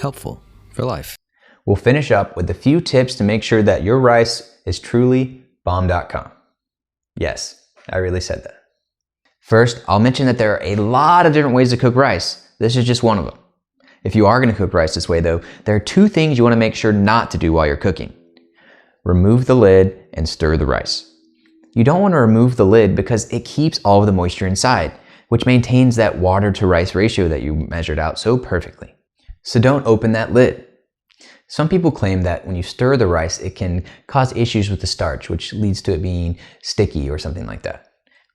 Helpful for life. We'll finish up with a few tips to make sure that your rice is truly bomb.com. Yes, I really said that. First, I'll mention that there are a lot of different ways to cook rice. This is just one of them. If you are going to cook rice this way though, there are two things you want to make sure not to do while you're cooking. Remove the lid and stir the rice. You don't want to remove the lid because it keeps all of the moisture inside, which maintains that water to rice ratio that you measured out so perfectly. So don't open that lid. Some people claim that when you stir the rice, it can cause issues with the starch, which leads to it being sticky or something like that.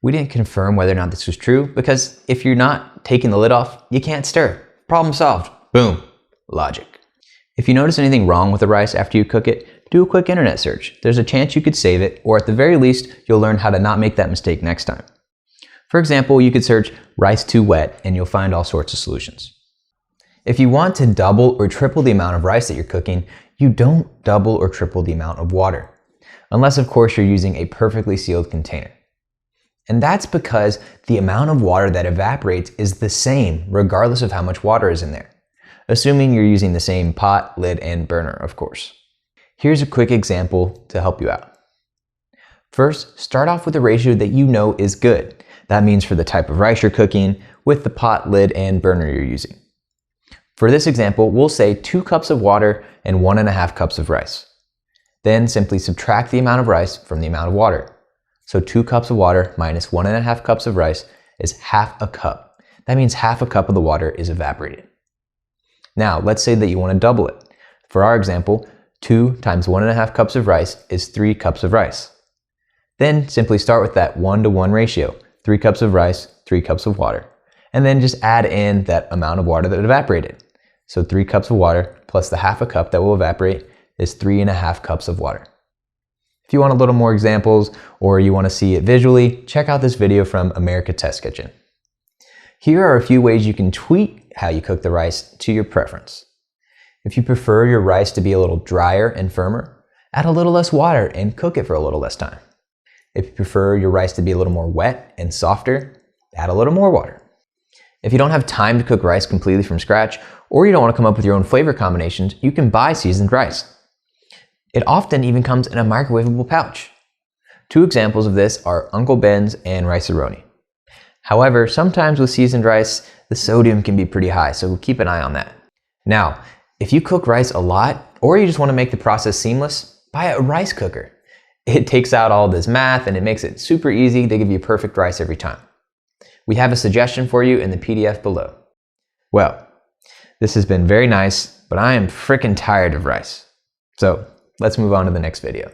We didn't confirm whether or not this was true because if you're not taking the lid off, you can't stir. Problem solved. Boom. Logic. If you notice anything wrong with the rice after you cook it, do a quick internet search. There's a chance you could save it, or at the very least, you'll learn how to not make that mistake next time. For example, you could search rice too wet and you'll find all sorts of solutions. If you want to double or triple the amount of rice that you're cooking, you don't double or triple the amount of water. Unless of course you're using a perfectly sealed container. And that's because the amount of water that evaporates is the same regardless of how much water is in there. Assuming you're using the same pot, lid, and burner, of course. Here's a quick example to help you out. First, start off with a ratio that you know is good. That means for the type of rice you're cooking with the pot, lid, and burner you're using. For this example, we'll say 2 cups of water and 1.5 cups of rice. Then simply subtract the amount of rice from the amount of water. So 2 cups of water minus 1.5 cups of rice is half a cup. That means half a cup of the water is evaporated. Now, let's say that you want to double it. For our example, 2 times 1.5 cups of rice is 3 cups of rice. Then simply start with that 1-to-1 ratio. 3 cups of rice, 3 cups of water. And then just add in that amount of water that evaporated. So 3 cups of water plus the half a cup that will evaporate is 3.5 cups of water. If you want a little more examples or you want to see it visually, check out this video from America Test Kitchen. Here are a few ways you can tweak how you cook the rice to your preference. If you prefer your rice to be a little drier and firmer, add a little less water and cook it for a little less time. If you prefer your rice to be a little more wet and softer, add a little more water. If you don't have time to cook rice completely from scratch, or you don't want to come up with your own flavor combinations, you can buy seasoned rice. It often even comes in a microwavable pouch. 2 examples of this are Uncle Ben's and Rice-A-Roni. However, sometimes with seasoned rice, the sodium can be pretty high, so keep an eye on that. Now, if you cook rice a lot, or you just want to make the process seamless, buy a rice cooker. It takes out all this math and it makes it super easy to give you perfect rice every time. We have a suggestion for you in the PDF below. Well, this has been very nice, but I am frickin' tired of rice. So let's move on to the next video.